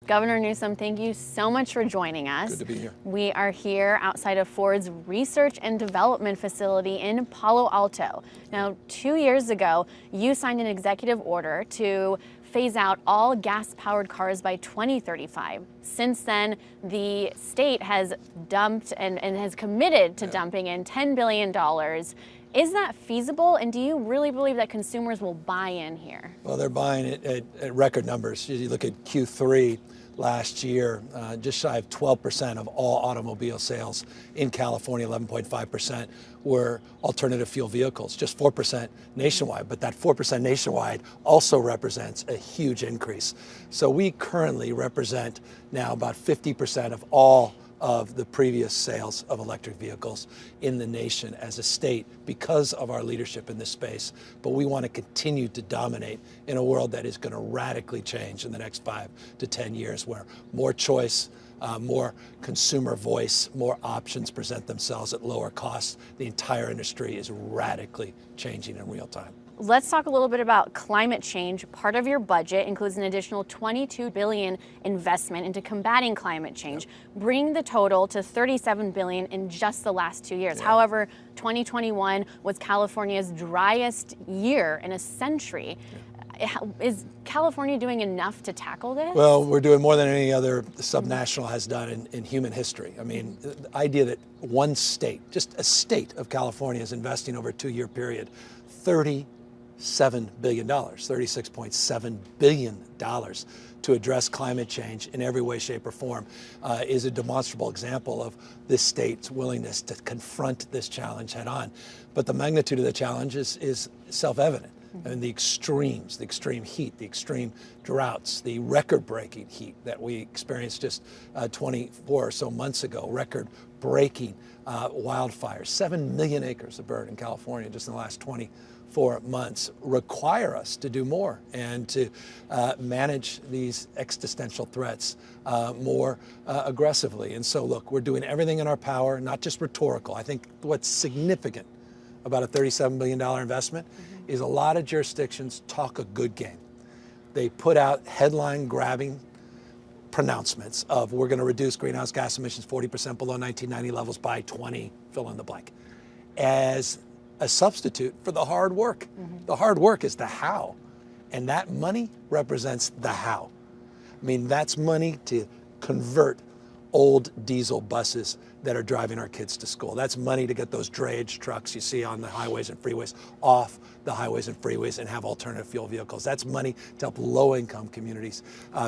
Governor Newsom, thank you so much for joining us. Good to be here. We are here outside of Ford's research and development facility in Palo Alto. Now, 2 years ago, you signed an executive order to phase out all gas-powered cars by 2035. Since then, the state has dumped and has committed to dumping in $10 billion. Is that feasible, and do you really believe that consumers will buy in here? Well, they're buying it at record numbers. You look at Q3 last year, just shy of 12% of all automobile sales in California, 11.5%, were alternative fuel vehicles, just 4% nationwide. But that 4% nationwide also represents a huge increase. So we currently represent now about 50% of all of the previous sales of electric vehicles in the nation as a state because of our leadership in this space. But we want to continue to dominate in a world that is going to radically change in the next 5 to 10 years, where more choice, more consumer voice, more options present themselves at lower costs. The entire industry is radically changing in real time. Let's talk a little bit about climate change. Part of your budget includes an additional $22 billion investment into combating climate change, bringing the total to $37 billion in just the last 2 years. However, 2021 was California's driest year in a century. Is California doing enough to tackle this? Well, we're doing more than any other subnational has done in human history. I mean, the idea that one state, just a state of California, is investing over a 2-year period, $37 billion, $36.7 billion to address climate change in every way, shape, or form is a demonstrable example of this state's willingness to confront this challenge head on. But the magnitude of the challenge is self-evident. And the extremes, the extreme heat, the extreme droughts, the record-breaking heat that we experienced just 24 or so months ago, record-breaking wildfires, 7 million acres of burn in California just in the last 24 months, require us to do more and to manage these existential threats more aggressively. And so, look, we're doing everything in our power, not just rhetorical. I think what's significant about a $37 billion investment is a lot of jurisdictions talk a good game. They put out headline-grabbing pronouncements of we're going to reduce greenhouse gas emissions 40% below 1990 levels by 20, fill in the blank, as a substitute for the hard work. The hard work is the how, and that money represents the how. I mean, that's money to convert old diesel buses that are driving our kids to school. That's money to get those drayage trucks you see on the highways and freeways off the highways and freeways and have alternative fuel vehicles. That's money to help low-income communities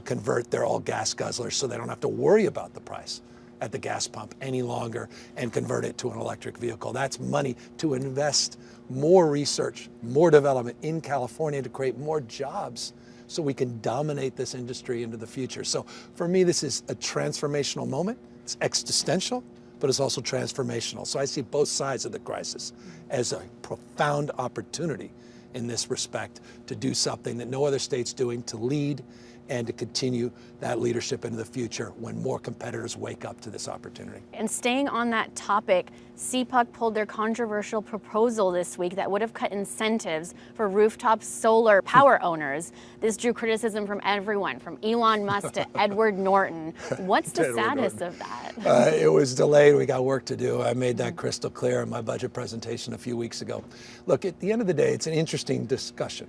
convert their old gas guzzlers so they don't have to worry about the price at the gas pump any longer and convert it to an electric vehicle. That's money to invest more research, more development in California to create more jobs so we can dominate this industry into the future. So for me, this is a transformational moment. It's existential, but it's also transformational. So I see both sides of the crisis as a profound opportunity in this respect to do something that no other state's doing, to lead and to continue that leadership into the future when more competitors wake up to this opportunity. And staying on that topic, CPUC pulled their controversial proposal this week that would have cut incentives for rooftop solar power owners. This drew criticism from everyone, from Elon Musk to Edward Norton. What's the status of that? It was delayed. We got work to do. I made that crystal clear in my budget presentation a few weeks ago. Look, at the end of the day, it's an interesting discussion,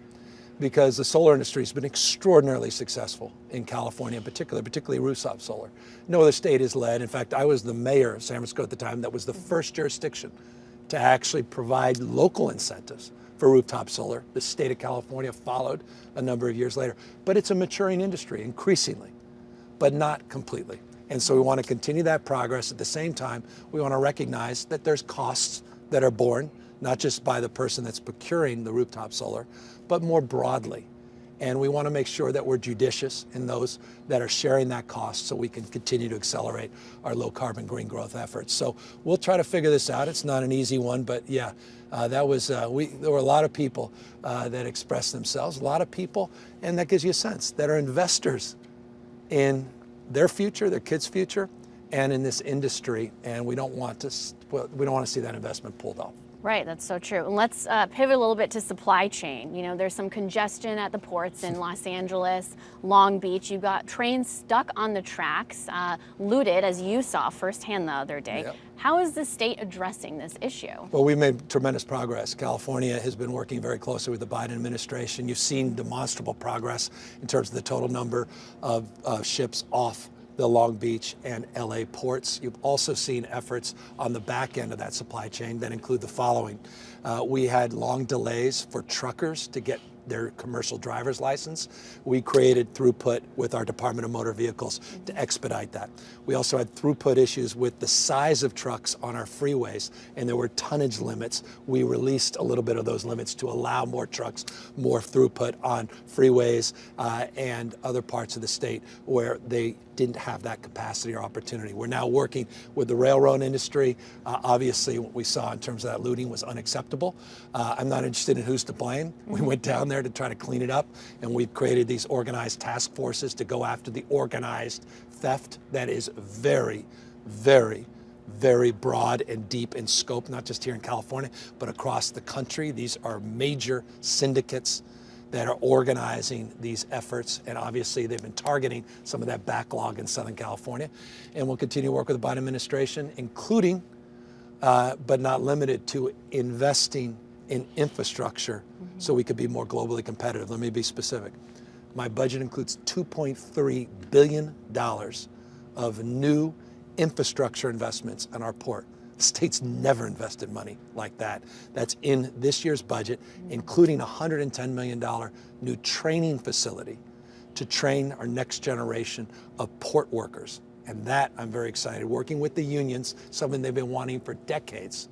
because the solar industry has been extraordinarily successful in California in particular, particularly rooftop solar. No other state has led. In fact, I was the mayor of San Francisco at the time that was the first jurisdiction to actually provide local incentives for rooftop solar. The state of California followed a number of years later. But it's a maturing industry increasingly, but not completely. And so we want to continue that progress. At the same time, we want to recognize that there's costs that are borne, not just by the person that's procuring the rooftop solar, but more broadly. And we want to make sure that we're judicious in those that are sharing that cost so we can continue to accelerate our low carbon green growth efforts. So we'll try to figure this out. It's not an easy one, but yeah, there were a lot of people that expressed themselves, a lot of people, and that gives you a sense that are investors in their future, their kids' future, and in this industry. And we don't want to see that investment pulled off. Right, that's so true. And let's pivot a little bit to supply chain. You know, there's some congestion at the ports in Los Angeles, Long Beach. You've got trains stuck on the tracks, looted, as you saw firsthand the other day. Yep. How is the state addressing this issue? Well, we've made tremendous progress. California has been working very closely with the Biden administration. You've seen demonstrable progress in terms of the total number of ships off the Long Beach and LA ports. You've also seen efforts on the back end of that supply chain that include the following. We had long delays for truckers to get their commercial driver's license. We created throughput with our Department of Motor Vehicles to expedite that. We also had throughput issues with the size of trucks on our freeways, and there were tonnage limits. We released a little bit of those limits to allow more trucks, more throughput on freeways and other parts of the state where they didn't have that capacity or opportunity. We're now working with the railroad industry. Obviously, what we saw in terms of that looting was unacceptable. I'm not interested in who's to blame. We went down there to try to clean it up, and we've created these organized task forces to go after the organized theft that is very, very, very broad and deep in scope, not just here in California, but across the country. These are major syndicates that are organizing these efforts, and obviously they've been targeting some of that backlog in Southern California. And we'll continue to work with the Biden administration, including, but not limited to, investing in infrastructure so we could be more globally competitive. Let me be specific. My budget includes $2.3 billion of new infrastructure investments in our port. The state's never invested money like that. That's in this year's budget, including a $110 million new training facility to train our next generation of port workers. And that, I'm very excited. Working with the unions, something they've been wanting for decades,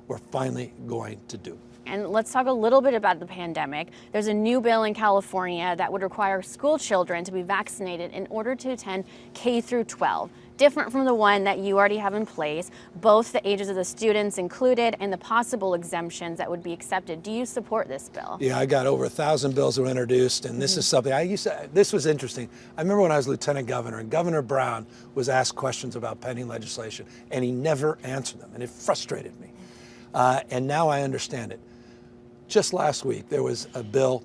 we're finally going to do. And let's talk a little bit about the pandemic. There's a new bill in California that would require school children to be vaccinated in order to attend K through 12. Different from the one that you already have in place, both the ages of the students included and the possible exemptions that would be accepted. Do you support this bill? Yeah, I got over 1,000 bills that were introduced, and this is something this was interesting. I remember when I was lieutenant governor, and Governor Brown was asked questions about pending legislation, and he never answered them, and it frustrated me. And now I understand it. Just last week, there was a bill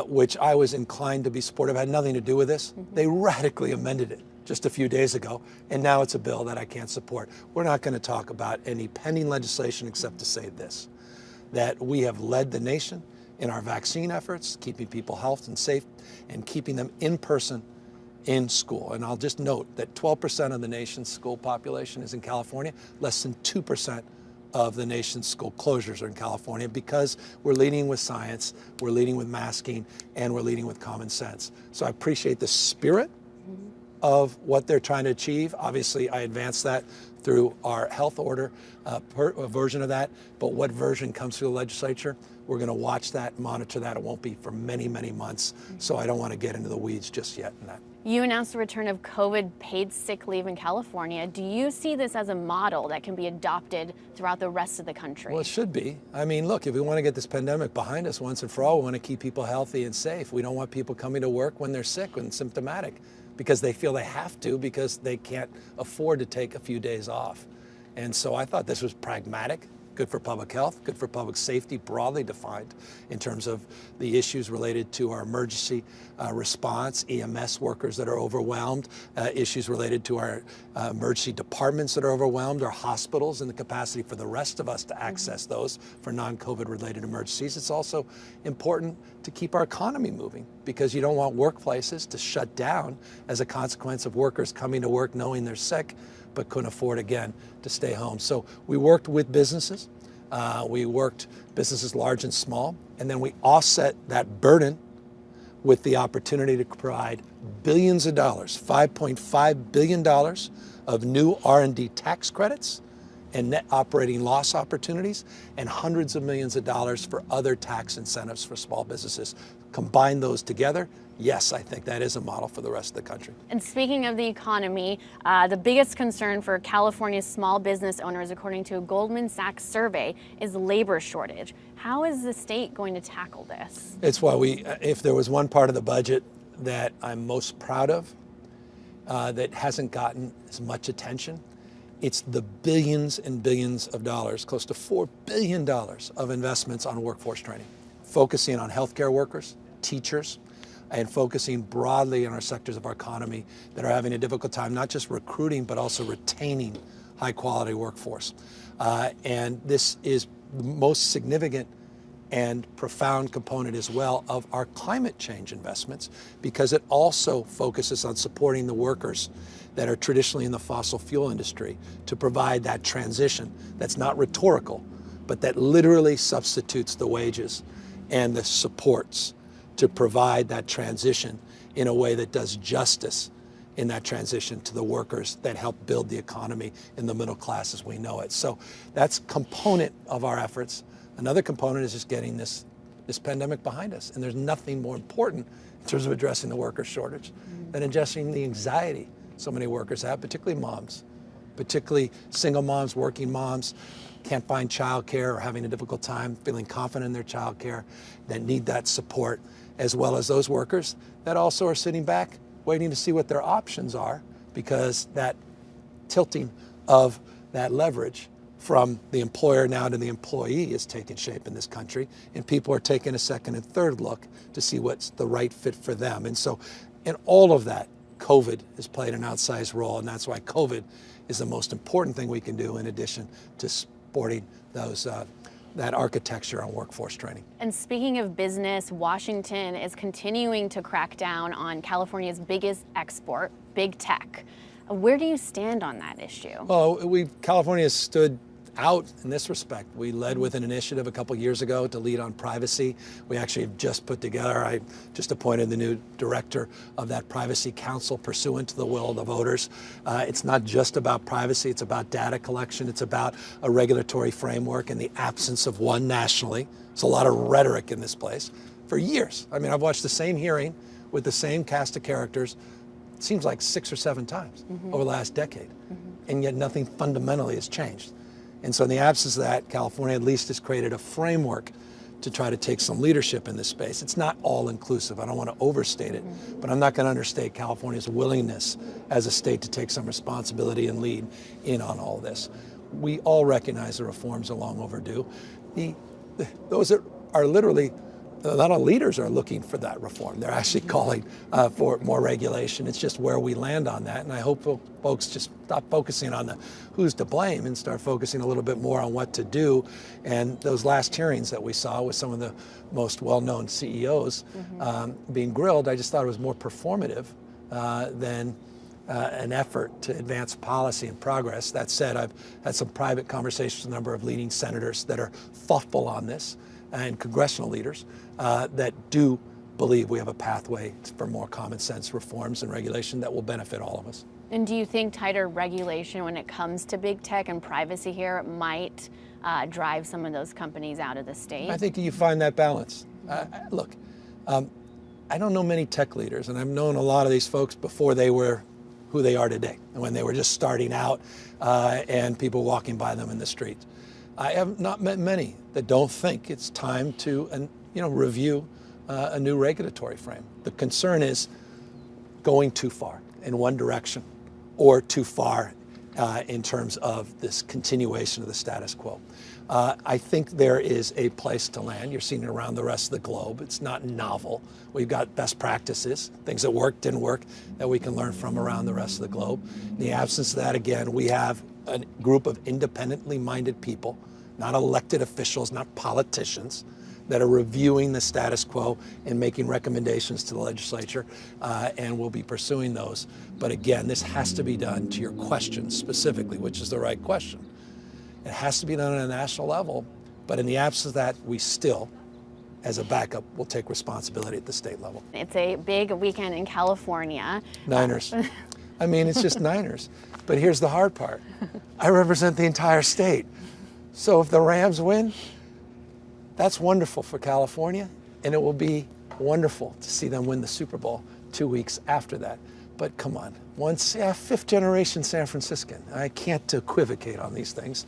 which I was inclined to be supportive. It had nothing to do with this. They radically amended it just a few days ago, and now it's a bill that I can't support. We're not going to talk about any pending legislation except to say this, that we have led the nation in our vaccine efforts, keeping people healthy and safe, and keeping them in person in school. And I'll just note that 12% of the nation's school population is in California, less than 2% of the nation's school closures are in California, because we're leading with science, we're leading with masking, and we're leading with common sense. So I appreciate the spirit of what they're trying to achieve. Obviously, I advance that through our health order version of that, but what version comes through the legislature, we're going to watch that, monitor that. It won't be for many, many months, so I don't want to get into the weeds just yet in that. You announced the return of COVID paid sick leave in California. Do you see this as a model that can be adopted throughout the rest of the country? Well, it should be. I mean, look, if we want to get this pandemic behind us once and for all, we want to keep people healthy and safe. We don't want people coming to work when they're sick and symptomatic because they feel they have to, because they can't afford to take a few days off. And so I thought this was pragmatic. Good for public health, good for public safety, broadly defined in terms of the issues related to our emergency response, EMS workers that are overwhelmed, issues related to our emergency departments that are overwhelmed, our hospitals and the capacity for the rest of us to access those for non-COVID related emergencies. It's also important to keep our economy moving, because you don't want workplaces to shut down as a consequence of workers coming to work knowing they're sick but couldn't afford, again, to stay home. So we worked with businesses. We worked businesses large and small, and then we offset that burden with the opportunity to provide billions of dollars, $5.5 billion of new R&D tax credits and net operating loss opportunities, and hundreds of millions of dollars for other tax incentives for small businesses. Combine those together, yes, I think that is a model for the rest of the country. And speaking of the economy, the biggest concern for California's small business owners, according to a Goldman Sachs survey, is labor shortage. How is the state going to tackle this? It's why if there was one part of the budget that I'm most proud of that hasn't gotten as much attention, It's the billions and billions of dollars, close to $4 billion of investments on workforce training, focusing on healthcare workers, teachers, and focusing broadly on our sectors of our economy that are having a difficult time, not just recruiting, but also retaining high quality workforce. And this is the most significant and profound component as well of our climate change investments, because it also focuses on supporting the workers that are traditionally in the fossil fuel industry to provide that transition that's not rhetorical, but that literally substitutes the wages and the supports to provide that transition in a way that does justice in that transition to the workers that help build the economy in the middle class as we know it. So that's a component of our efforts. Another component is just getting this pandemic behind us. And there's nothing more important in terms of addressing the worker shortage than addressing the anxiety so many workers have, particularly moms, particularly single moms, working moms, can't find childcare or having a difficult time feeling confident in their childcare, that need that support, as well as those workers that also are sitting back waiting to see what their options are, because that tilting of that leverage from the employer now to the employee is taking shape in this country, and people are taking a second and third look to see what's the right fit for them. And so in all of that, COVID has played an outsized role, and that's why COVID is the most important thing we can do in addition to supporting those that architecture on workforce training. And speaking of business, Washington is continuing to crack down on California's biggest export, big tech. Where do you stand on that issue? Well, California has stood out in this respect. We led with an initiative a couple years ago to lead on privacy. We actually have just put together, I just appointed the new director of that privacy council pursuant to the will of the voters. It's not just about privacy, it's about data collection, it's about a regulatory framework in the absence of one nationally. There's a lot of rhetoric in this place for years. I mean, I've watched the same hearing with the same cast of characters, it seems like 6 or 7 times over the last decade, and yet nothing fundamentally has changed. And so in the absence of that, California at least has created a framework to try to take some leadership in this space. It's not all inclusive. I don't want to overstate it, but I'm not going to understate California's willingness as a state to take some responsibility and lead in on all this. We all recognize the reforms are long overdue. Those that are literally, a lot of leaders are looking for that reform. They're actually calling for more regulation. It's just where we land on that. And I hope folks just stop focusing on the who's to blame and start focusing a little bit more on what to do. And those last hearings that we saw with some of the most well-known CEOs being grilled, I just thought it was more performative than an effort to advance policy and progress. That said, I've had some private conversations with a number of leading senators that are thoughtful on this, and congressional leaders that do believe we have a pathway for more common sense reforms and regulation that will benefit all of us. And do you think tighter regulation when it comes to big tech and privacy here might drive some of those companies out of the state? I think you find that balance. Look, I don't know many tech leaders, and I've known a lot of these folks before they were who they are today, and when they were just starting out and people walking by them in the street. I have not met many that don't think it's time to review a new regulatory frame. The concern is going too far in one direction or too far in terms of this continuation of the status quo. I think there is a place to land. You're seeing it around the rest of the globe. It's not novel. We've got best practices, things that worked, didn't work, that we can learn from around the rest of the globe. In the absence of that, again, we have a group of independently minded people, not elected officials, not politicians, that are reviewing the status quo and making recommendations to the legislature, and we'll be pursuing those. But again, this has to be done to your question specifically, which is the right question. It has to be done at a national level, but in the absence of that, we still, as a backup, will take responsibility at the state level. It's a big weekend in California. Niners. I mean, it's just Niners. But here's the hard part. I represent the entire state. So if the Rams win, that's wonderful for California, and it will be wonderful to see them win the Super Bowl 2 weeks after that. But come on, fifth generation San Franciscan. I can't equivocate on these things,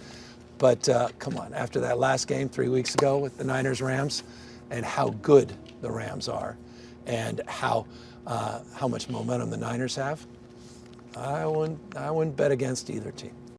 but come on, after that last game 3 weeks ago with the Niners-Rams, and how good the Rams are, and how much momentum the Niners have, I wouldn't bet against either team.